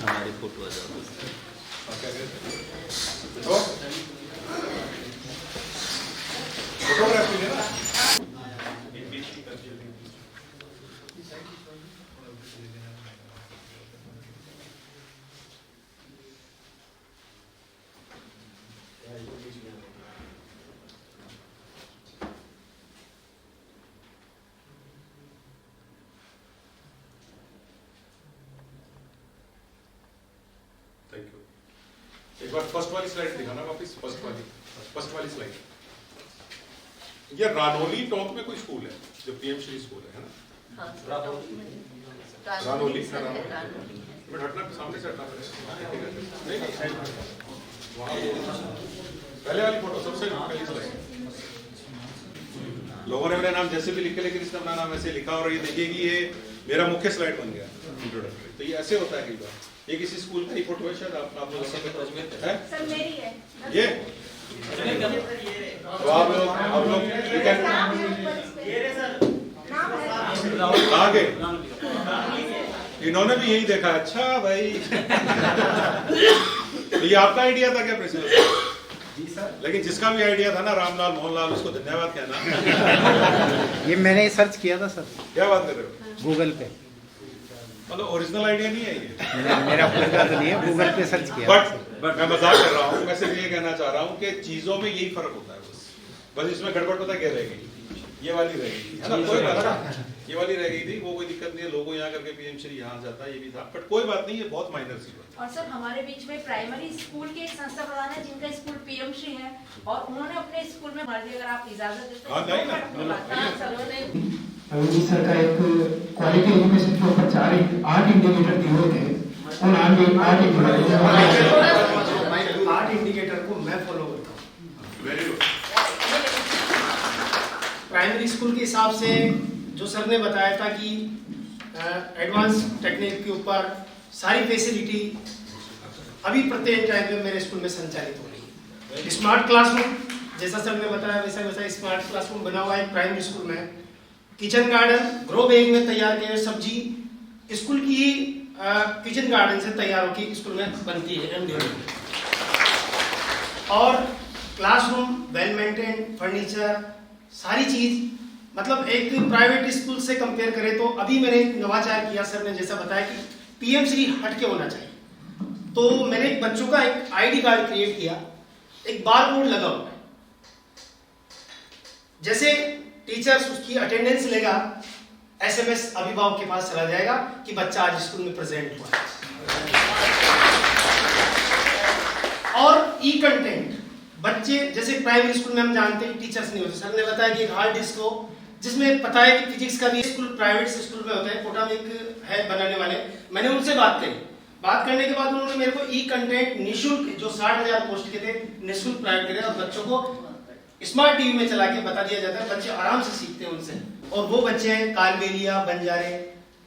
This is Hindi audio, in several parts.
हमारी फोटो फोटोग्राफी है ना। Thank you. एक बार फर्स्ट वाली स्लाइड दिखाना वापिस, फर्स्ट वाली स्लाइड। ये रानोली टोंक में कोई स्कूल है जो पीएम श्री स्कूल है ना? रानोली मैं हटना सामने से हटना पड़ेगा। नहीं वहाँ पहले वाली फोटो सबसे पहली स्लाइड। लोगों ने मेरा नाम जैसे भी लिखे, लेकिन इसने अपना नाम ऐसे लिखा और ये देखिए कि ये मेरा मुख्य स्लाइड बन गया इंट्रोडक्टरी। तो ये ऐसे होता है कई बार। ये किसी स्कूल का ही फोटो है शायद, आप लोग है सर मेरी है ये। तो आप लोग आगे इन्होंने भी यही देखा। अच्छा भाई तो ये आपका आइडिया था क्या प्रिंसिपल? जी सर। लेकिन जिसका भी आइडिया था ना, रामलाल मोहनलाल, उसको धन्यवाद कहना। ये मैंने सर्च किया था सर। क्या बात कर रहे हो? गूगल पे। मतलब ओरिजिनल आइडिया नहीं है ये? मेरा खुद का तो नहीं है, गूगल पे सर्च किया। बट मैं मजाक कर रहा हूँ। मैं सिर्फ ये कहना चाह रहा हूँ कि चीजों में यही फर्क होता है बस इसमें गड़बड़ पता क्या रह गई, ये वाली रह गई है ना। कोई बात नहीं, ये वाली रह गई थी, वो कोई दिक्कत नहीं है। लोगों यहाँ करके पीएम श्री यहाँ जाता है, ये भी था, बट कोई बात नहीं, ये बहुत माइनर सी बात। और सर हमारे बीच में प्राइमरी स्कूल के एक संस्था प्रधान है जिनका स्कूल पीएम श्री है, और उन्होंने अपने स्कूल में भर्ती, अगर आप इजाजत देते हाँ, नहीं ना। मोदी सर का एक क्वालिटी एजुकेशन के ऊपर 8 इंडिकेटर दिए हुए थे। उन 8 इंडिकेटर को मैं फॉलो करता हूँ। Very good. प्राइमरी स्कूल के हिसाब से जो सर ने बताया था कि एडवांस टेक्निक के ऊपर सारी फैसिलिटी अभी प्रत्येक टाइम में मेरे स्कूल में संचालित हो रही है। स्मार्ट क्लासरूम जैसा सर ने बताया वैसा स्मार्ट क्लासरूम बना हुआ है प्राइमरी स्कूल में। किचन गार्डन ग्रो बैग में तैयार किए सब्जी स्कूल की किचन गार्डन से तैयार होकर स्कूल में बनती है। और क्लासरूम वेल मेंटेन, फर्नीचर, सारी चीज, मतलब एक प्राइवेट स्कूल से कंपेयर करें तो अभी मैंने एक नवाचार किया। सर ने जैसा बताया कि पीएम श्री हटके होना चाहिए, तो मैंने बच्चों का एक आईडी कार्ड क्रिएट किया, एक बार कोड लगा हुआ है। जैसे टीचर्स उसकी अटेंडेंस लेगा, एसएमएस अभिभावक के पास चला जाएगा कि बच्चा आज स्कूल में प्रेजेंट हुआ है। और ई कंटेंट बच्चे, जैसे प्राइमरी स्कूल में हम जानते हैं टीचर्स नहीं होते। सर ने बताया कि एक हार्ड डिस्क हो जिसमें पता है कि फिजिक्स का भी स्कूल प्राइवेट स्कूल में होता है, कोटा में एक है बनाने वाले। मैंने उनसे बात करी, बात करने के बाद उन्होंने मेरे को ई कंटेंट निःशुल्क जो 60,000 पोस्ट के थे निःशुल्क प्रोवाइड करे, और बच्चों को स्मार्ट टीवी में चला के बता दिया जाता है, बच्चे आराम से सीखते हैं उनसे। और वो बच्चे हैं कालबेलिया, बंजारे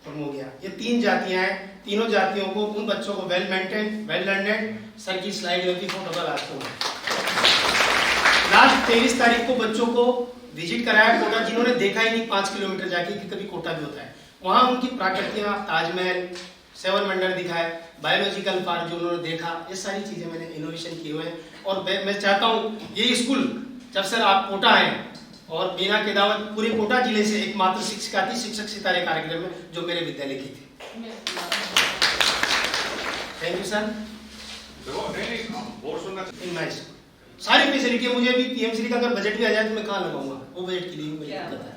और मोगिया, ये 3 जातियां हैं। तीनों जातियों को, उन बच्चों को well maintain, well learned, sir की स्लाइड में भी फोटो का लास्ट होगा। लास्ट 23 तारीख को बच्चों को विजिट कराया कोटा, जिन्होंने देखा ही नहीं 5 किलोमीटर जाके कि कभी कोटा भी होता है। वहां उनकी प्राकृतियां, ताजमहल, 7 वंडर दिखाए, बायोलॉजिकल पार्क जो उन्होंने देखा, ये सारी चीजें मैंने इनोवेशन किए हुए हैं। और मैं चाहता हूँ ये स्कूल जब सर आप कोटा आए, और बीना केदावत पूरे कोटा जिले से एकमात्र शिक्षिका थी शिक्षक सितारे कार्यक्रम में जो मेरे विद्यालय की थी। Thank you sir. सारी फैसिलिटी मुझे भी पीएमसी का अगर बजट भी आ जाए तो मैं कहाँ लगाऊंगा, वो बजट के लिए मुझे दिक्कत है।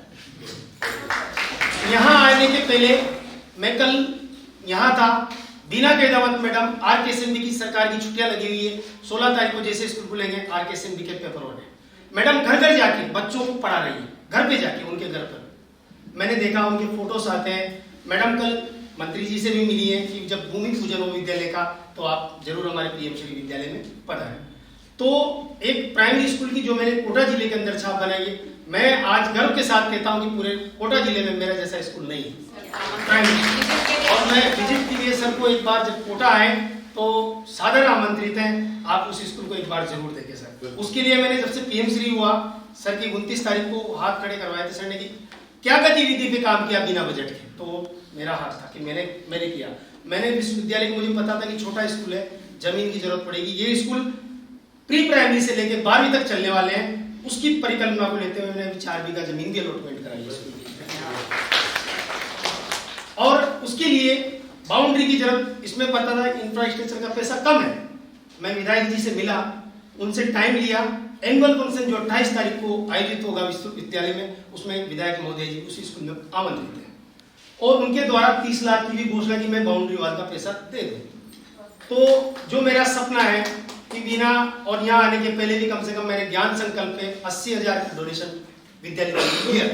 यहाँ आने के पहले मैं कल यहाँ था, बीना केदावत मैडम आरकेएसएमबी की सरकार की छुट्टियां लगी हुई है, 16 तारीख को जैसे स्कूल खुलेंगे आरकेएसएमबी के पेपर होने, मैडम घर घर जाके बच्चों को पढ़ा रही है, घर पे जाके उनके घर पर। मैंने देखा उनके फोटोस आते हैं। मैडम कल मंत्री जी से भी मिली है कि जब भूमि पूजन हो विद्यालय का तो आप जरूर हमारे पीएमश्री विद्यालय में पढ़ाएं। तो एक प्राइमरी स्कूल की जो मैंने कोटा जिले के अंदर छाप बनाई है, मैं आज गर्व के साथ कहता हूं कि पूरे कोटा जिले में मेरा जैसा स्कूल नहीं है प्राइमरी। और मैं विजिट के लिए सर को एक बार जब कोटा आए तो सादर आमंत्रित हैं, आप उस स्कूल को एक बार जरूर देखें सर। उसके लिए मैंने जब से पीएम श्री हुआ सर की 29 तारीख को हाथ खड़े करवाए थे सर ने कि क्या गतिविधि पे काम किया बिना बजट के? तो मेरा हाथ था कि मैंने किया। मैंने विश्वविद्यालय, मुझे पता था कि छोटा स्कूल है, जमीन की जरूरत पड़ेगी, ये स्कूल प्री प्राइमरी से लेकर 12वीं तक चलने वाले हैं, उसकी परिकल्पना को लेते हुए मैंने 4 बीघा जमीन की अलॉटमेंट कराई है स्कूल की, और उसके लिए बाउंड्री की जरूरत, इसमें पता था इंफ्रास्ट्रक्चर का पैसा कम है। मैं विधायक जी से मिला, उनसे टाइम लिया, एनुअल फंक्शन जो 28 तारीख को आयोजित होगा विश्वविद्यालय में, उसमें विधायक महोदय जी उसी स्कूल में आमंत्रित हैं, और उनके द्वारा 30 लाख की भी घोषणा की मैं बाउंड्री वाल का पैसा दे दूं। तो जो मेरा सपना है कि बिना, और यहाँ आने के पहले भी कम से कम मैंने ज्ञान संकल्प पे 80,000 का डोनेशन विद्यालय को दिया है।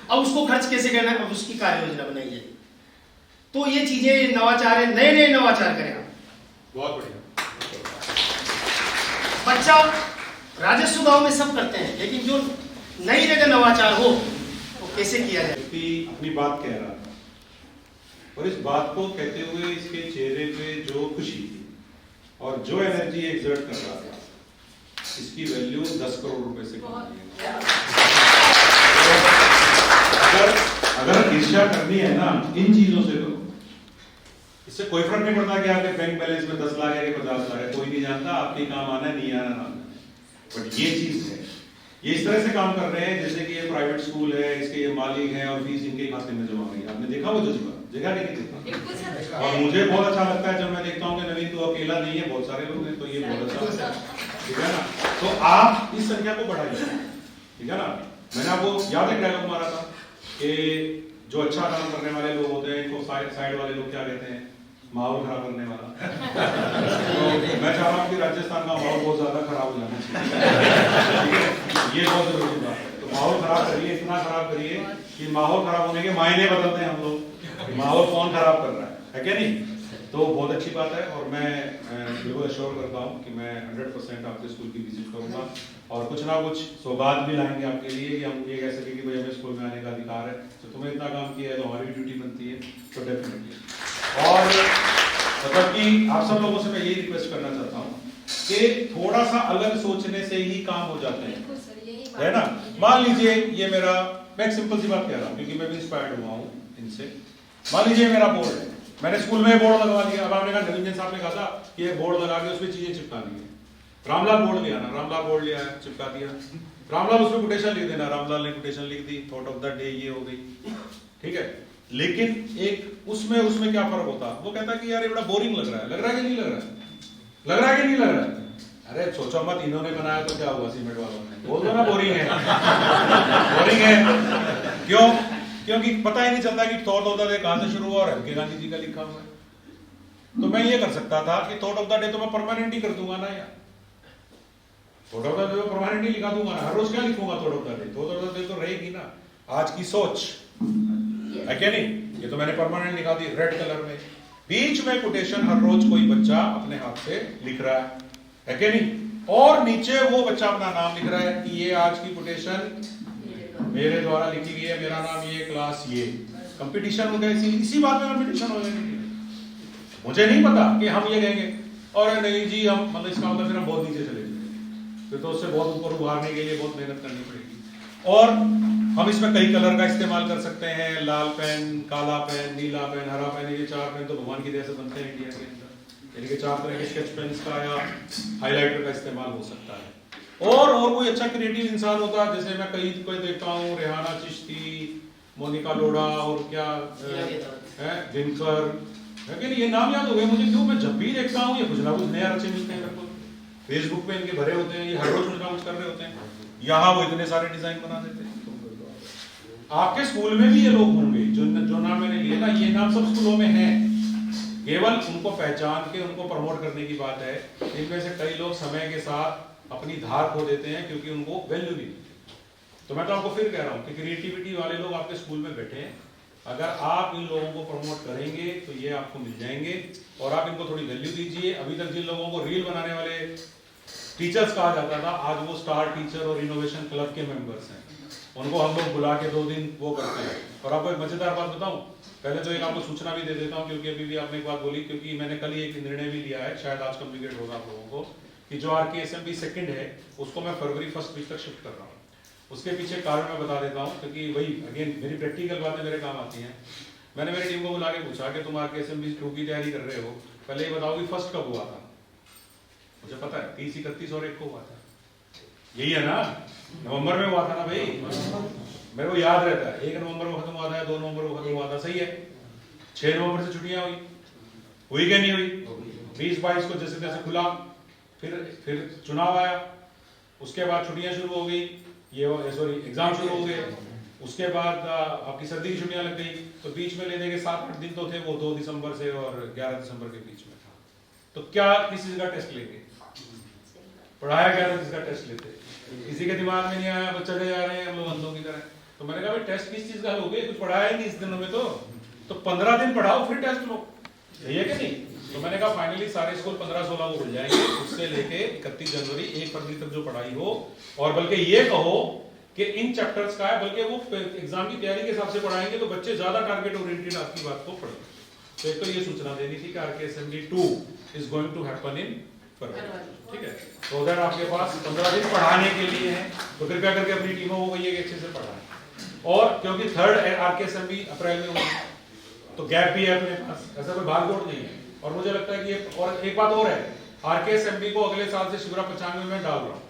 अब उसको खर्च कैसे करना है, अब उसकी कार्य योजना बनाई जाए। तो ये चीजें नवाचार है, नए नए नवाचार करें आप। बहुत बढ़िया। बच्चा राजस्व गांव में सब करते हैं, लेकिन जो नई जगह नवाचार हो तो कैसे किया जाए। अपनी बात कह रहा था, और इस बात को कहते हुए इसके चेहरे पे जो खुशी थी और जो एनर्जी एक्सर्ट कर रहा था, इसकी वैल्यू 10 करोड़ रुपए से कम है। अगर ईर्ष्या करनी है ना इन चीजों से, तो इससे कोई फर्क नहीं पड़ता कि आपके बैंक बैलेंस में 10 लाख है कि 50 लाख है, कोई नहीं जानता, आपके काम आना नहीं आना ना। बट ये चीज है, ये इस तरह से काम कर रहे हैं जैसे कि ये प्राइवेट स्कूल है, इसके ये मालिक हैं और फीस इनके खाते में जमा हुई है। आपने देखा वो जज्बा, देखा कि नहीं देखा? और मुझे बहुत अच्छा लगता है जब मैं देखता हूँ कि नवीन तो अकेला नहीं है, बहुत सारे लोग हैं, तो ये बहुत अच्छा लगता है, ठीक है ना। तो आप इस संख्या को बढ़ाइए, ठीक है ना। मैंने आपको याद है डायलॉग मारा था कि जो अच्छा काम करने वाले लोग होते हैं इनको साइड वाले लोग क्या कहते हैं, माहौल खराब करने वाला। तो मैं चाह रहा हूँ कि राजस्थान का माहौल बहुत ज्यादा खराब हो जाना चाहिए, ये बहुत जरूरी बात है। तो माहौल खराब करिए, इतना खराब करिए कि माहौल खराब होने के मायने बदलते हैं हम लोग, माहौल कौन खराब कर रहा है क्या नहीं। तो बहुत अच्छी बात है, और मैं बिल्कुल अश्योर करता हूँ कि मैं 100% आपके स्कूल की विजिट करूंगा, और कुछ ना कुछ सौगात भी लाएंगे आपके लिए कि हम ये कह सके कि भाई हमें स्कूल में आने का अधिकार है, तो तुम्हें इतना काम किया है तो हमारी ड्यूटी बनती है, तो डेफिनेटली। और मतलब कि आप सब लोगों से मैं यही रिक्वेस्ट करना चाहता हूँ कि थोड़ा सा अलग सोचने से ही काम हो जाते हैं, है ना। मान लीजिए ये मेरा, मैं एक सिंपल सी बात कह रहा हूँ क्योंकि मैं भी इंस्पायर्ड हुआ हूँ इनसे। मान लीजिए मेरा बोर्ड है, मैंने स्कूल में बोर्ड लगवा दिया। अब आपने कहा नवीन साहब ने कहा था कि ये बोर्ड लगा के उसमें चीजें चिपका दी है। रामलाल बोर्ड लिया ना, रामलाल बोर्ड लिया है, चिपका दिया। रामलाल उसमें कोटेशन लिख देना, रामलाल ने कोटेशन लिख दी, थॉट ऑफ द डे ये हो गई, ठीक है। लेकिन एक उसमें क्या फर्क होता, वो कहता कि यार ये बड़ा बोरिंग लग रहा है कि नहीं लग रहा है, लग रहा है कि नहीं लग रहा है। अरे सोचो मत, इन्होंने बनाया तो क्या हुआ सीमेंट वालों ने, बोल दो ना बोरिंग है। बोरिंग है क्यों? क्योंकि पता ही नहीं चलता कि थॉट ऑफ द डे कहां से शुरू हुआ और एमके गांधी जी का लिखा हुआ है। तो मैं ये कर सकता था कि थॉट ऑफ द डे तो मैं परमानेंट ही कर दूंगा ना यार, thought of the day permanent ही लिखा दूंगा ना, हर रोज क्या लिखूंगा thought of the day, thought of the day तो रहेगी ना आज की सोच है क्या नहीं। ये तो मैंने परमानेंट लिखा दी रेड कलर में, बीच में कोटेशन हर रोज कोई बच्चा अपने हाथ से लिख रहा है क्या नहीं, और नीचे वो बच्चा अपना नाम लिख रहा है कि ये आज की कोटेशन मेरे द्वारा लिखी गई है, मेरा नाम ये, क्लास ये। कंपटीशन हो गया, इसी बात में कंपटीशन हो जाएगी। मुझे नहीं पता कि हम ये कहेंगे और नहीं जी हम, मतलब इसका मतलब फिर हम बहुत नीचे चले जाएंगे, फिर तो उससे बहुत ऊपर उभारने के लिए बहुत मेहनत करनी पड़ेगी। और हम इसमें कई कलर का इस्तेमाल कर सकते हैं, लाल पेन, काला पेन, नीला पेन, हरा पेन। ये 4 पेन तो भगवान की दया से बनते हैं इंडिया के अंदर, यानी कि 4 तरह के स्केच पेन्स का या हाइलाइटर का इस्तेमाल हो सकता है। और कोई अच्छा क्रिएटिव इंसान होता है, जैसे मैं कई कोई देखता हूँ, रेहाना चिश्ती, मोनिका लोढ़ा और क्या है दिनकर है कि नहीं, ये नाम याद हो गए मुझे। क्यों? मैं जब भी देखता हूँ ये कुछ ना कुछ नया रचे मिलते हैं मेरे को, फेसबुक पे इनके भरे होते हैं, ये हर रोज कुछ ना कुछ कर रहे होते हैं। यहाँ वो इतने सारे डिजाइन बना देते हैं। आपके स्कूल में भी ये लोग होंगे जो नाम मैंने लिए ना, ये नाम सब स्कूलों में है, केवल उनको पहचान के उनको प्रमोट करने की बात है। इनमें से कई लोग समय के साथ अपनी धार खो देते हैं क्योंकि उनको वैल्यू नहीं। तो मैं तो आपको फिर कह रहा हूँ कि क्रिएटिविटी वाले लोग आपके स्कूल में बैठे हैं, अगर आप इन लोगों को प्रमोट करेंगे तो ये आपको मिल जाएंगे, और आप इनको थोड़ी वैल्यू दीजिए। अभी तक जिन लोगों को रील बनाने वाले टीचर्स कहा जाता था, आज वो स्टार टीचर और इनोवेशन क्लब के मेंबर्स हैं, उनको हम लोग बुला के 2 दिन वो करते हैं। और आपको एक मजेदार बात बताऊं, पहले तो एक आपको सूचना भी दे देता हूं क्योंकि अभी भी आपने एक बात बोली, क्योंकि मैंने कल ही एक निर्णय भी लिया है, शायद आज कम्युनिकेट होगा आप लोगों को, कि जो RKSMB 2nd है उसको मैं फरवरी 1st वीक तक शिफ्ट कर रहा हूँ। उसके पीछे कारण मैं बता देता हूँ, क्योंकि वही अगेन मेरी प्रैक्टिकल बातें मेरे काम आती हैं। मैंने मेरी टीम को बुला के पूछा कि तुम RKSMB 2 की तैयारी कर रहे हो, पहले ये बताओ कि फर्स्ट कब हुआ था। मुझे पता है 30, 31 और 1 को हुआ था, यही है ना, नवंबर में हुआ था ना भाई, मेरे को याद रहता है। 1 नवंबर को खत्म हुआ था, 2 नवंबर को खत्म हुआ था, सही है। 6 नवंबर से छुट्टियां हुई क्या नहीं हुई? 20-22 को जैसे तैसे खुला, फिर चुनाव आया, उसके बाद छुट्टियां शुरू हो गई, ये सॉरी एग्जाम शुरू हो गए, उसके बाद आपकी सर्दी की छुट्टियां लग गई, तो बीच में लेने के 7-8 दिन तो थे, वो 2 दिसंबर से और 11 दिसंबर के बीच में था। तो क्या किसी चीज का टेस्ट लेंगे? पढ़ाया गया था जिसका टेस्ट लेते, किसी के दिमाग में नहीं आया बस चले जा रहे हैं हम लोग अंधों की तरह। तो मैंने कहा भाई टेस्ट किस चीज का हो गया, कुछ पढ़ाया ही नहीं इस दिनों में, तो 15 दिन पढ़ाओ फिर टेस्ट लो, सही है कि नहीं? तो मैंने कहा फाइनली सारे स्कूल 15-16 को खुल जाएंगे, उससे लेके 31 जनवरी 1 फरवरी तक जो पढ़ाई हो, और बल्कि ये कहो कि इन चैप्टर्स का है, बल्कि वो एग्जाम की तैयारी के हिसाब से पढ़ाएंगे तो बच्चे ज्यादा टारगेट ओरिएंटेड आपकी बात को पढ़ेंगे। तो एक तो ये सूचना देनी थी कि RKSMB 2 is going to happen in February, ठीक है? तो उधर आपके पास 15 दिन पढ़ाने के लिए है, तो कृपया करके अपनी टीमों को ये अच्छे से पढ़ाएं। और क्योंकि 3rd RKSMB अप्रैल में होगी, तो गैप भी है अपने पास, ऐसा कोई भागदौड़ नहीं है। और मुझे लगता है कि ये, और एक बात और है, RKSMB को अगले साल से शिवरा 95 में डाल रहा हूँ।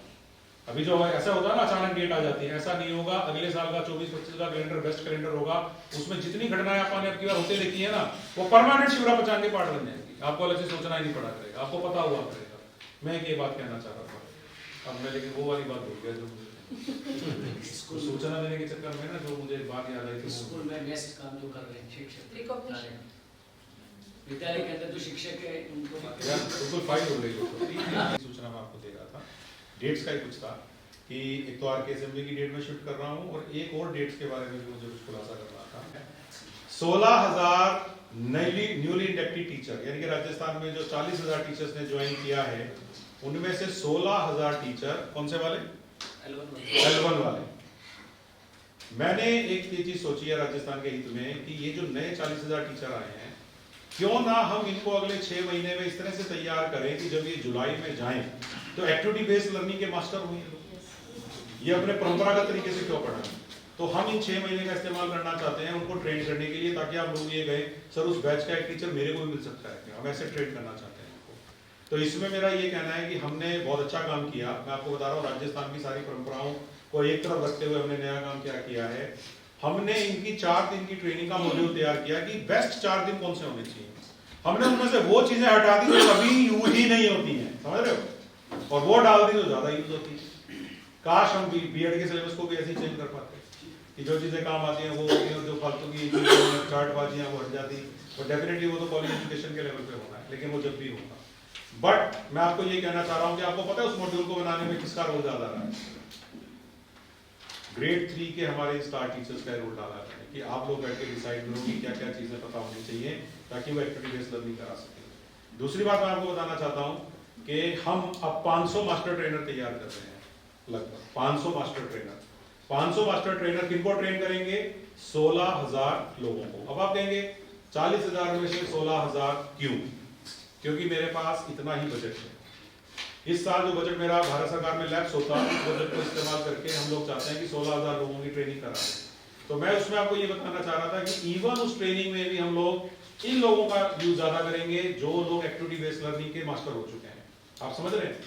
अभी जो ऐसा होता है ना, अचानक डेट आ जाती है, ऐसा नहीं होगा। अगले साल का 24-25 का कैलेंडर बेस्ट कैलेंडर होगा, उसमें जितनी घटनाएं आपने अब की बार होते देखी है ना, वो परमानेंट शिवरा 95 पार्ट बन जाएंगी, आपको अलग से सोचना ही नहीं पड़ा करेगा, आपको पता हुआ करेगा। मैं ये बात कहना चाह रहा था अब मैं, लेकिन वो वाली बात भूल गया जो मुझे सूचना देने के चक्कर में ना, जो मुझे बात याद आई थी, स्कूल में नेक्स्ट काम जो कर रहे हैं शिक्षक Recognition. विद्यालय के अंदर जो शिक्षक है उनको बिल्कुल फाइल हो रही है। सूचना मैं आपको दे रहा था, डेट्स का ही कुछ था कि एक तो RKSMB की डेट में शिफ्ट कर रहा हूँ, और एक और डेट्स के बारे में भी मुझे कुछ खुलासा करना था। 16,000 न्यूली इंडक्टेड टीचर, यानी कि राजस्थान में जो 40,000 टीचर्स ने ज्वाइन किया है, उनमें से 16,000 टीचर कौन से वाले? L1 वाले। मैंने एक चीज सोची है राजस्थान के हित में कि ये जो नए 40,000 टीचर आए हैं, क्यों ना हम इनको अगले 6 महीने में इस तरह से तैयार करें कि जब ये जुलाई में जाएं तो एक्टिविटी बेस्ड लर्निंग के मास्टर होंगे। ये अपने परंपरागत तरीके से क्यों पढ़ाएं? तो हम इन 6 महीने का इस्तेमाल करना चाहते हैं उनको ट्रेन करने के लिए, ताकि आप लोग ये गए सर उस बैच का एक टीचर मेरे को भी मिल सकता है, हम ऐसे ट्रेन करना चाहते हैं इनको। तो इसमें मेरा ये कहना है कि हमने बहुत अच्छा काम किया। मैं आपको बता रहा हूँ, राजस्थान की सारी परंपराओं को एक तरफ रखते हुए हमने नया काम क्या किया है, हमने इनकी 4 दिन की ट्रेनिंग का मॉड्यूल तैयार किया कि बेस्ट 4 दिन कौन से होने चाहिए। हमने उनमें से वो चीजें हटा दी जो कभी यूज ही नहीं होती हैं, समझ रहे हो, और वो डाल दी जो ज्यादा यूज होती है। काश हम बीएड के सिलेबस को भी ऐसे चेंज कर पाते कि जो चीजें काम आती हैं वो होती हैं, और जो फालतू की चार्टबाजियां वो हट जाती। और डेफिनेटली वो तो कॉलेज एजुकेशन के लेवल पे होना है, लेकिन वो जब भी होगा। बट मैं आपको ये कहना चाह रहा हूँ कि आपको पता है उस मॉड्यूल को बनाने में किसका रोल ज्यादा रहा है? ग्रेड 3 के हमारे स्टार टीचर्स का रोल डाला है कि आप लोग बैठ के डिसाइड करो कि क्या क्या चीजें पता होनी चाहिए ताकि वो एक्टिविटी बेस्ड लर्निंग करा सके। दूसरी बात मैं आपको बताना चाहता हूं कि हम अब 500 मास्टर ट्रेनर तैयार कर रहे हैं, लगभग 500 मास्टर ट्रेनर। 500 मास्टर ट्रेनर किनको ट्रेन करेंगे? 16,000 लोगों को। अब आप कहेंगे 40,000 में से 16,000 क्यों? क्योंकि मेरे पास इतना ही बजट है। इस साल जो बजट मेरा भारत सरकार में लैप्स होता है, उस बजट को इस्तेमाल करके हम लोग चाहते हैं कि 16,000 लोगों की ट्रेनिंग कराएं। तो मैं उसमें आपको ये बताना चाह रहा था कि इवन उस ट्रेनिंग में भी हम लोग इन लोगों का यूज ज्यादा करेंगे जो लोग एक्टिविटी बेस्ड लर्निंग के मास्टर हो चुके हैं। आप समझ रहे हैं?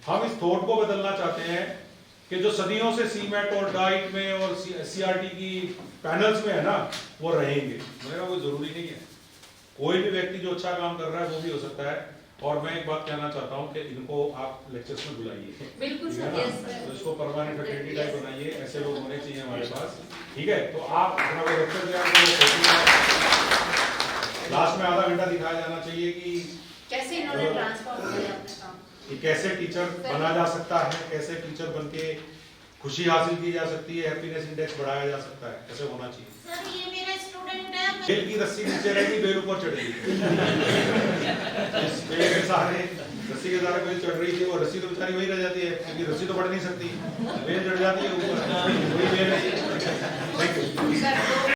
हम इस थॉट को बदलना चाहते हैं कि जो सदियों से सीमेट और डाइट में और सीआरटी की पैनल्स में है ना, वो रहेंगे। मेरा कोई जरूरी नहीं है, कोई भी व्यक्ति जो अच्छा काम कर रहा है वो भी हो सकता है। और मैं एक बात कहना चाहता हूं कि इनको आप लेक्चर्स में बुलाइए, बिल्कुल ठीक सर, है ना? Yes sir. तो इसको परमानेंट फैकल्टी टाइप बनाइए, ऐसे लोग होने चाहिए हमारे पास, ठीक है? तो आप अपना वो लेक्चर दिया, लास्ट में आधा घंटा दिखाया जाना चाहिए कि कैसे इन्होंने ट्रांसफॉर्म किया अपने काम, कि कैसे टीचर बना जा सकता है, कैसे टीचर बनके खुशी हासिल की जा सकती है, हैप्पीनेस इंडेक्स बढ़ाया जा सकता है, कैसे होना चाहिए। सर ये मेरा स्टूडेंट है, बेल की रस्सी नीचे रहेगी, बेल ऊपर चढ़ेगी। इस बेल के सहारे, रस्सी के सहारे बेल चढ़ रही थी, वो रस्सी तो बेचारी वही रह जाती है क्योंकि रस्सी तो बढ़ नहीं सकती, बेल चढ़ जाती है ऊपर, वही बेल है। Thank you.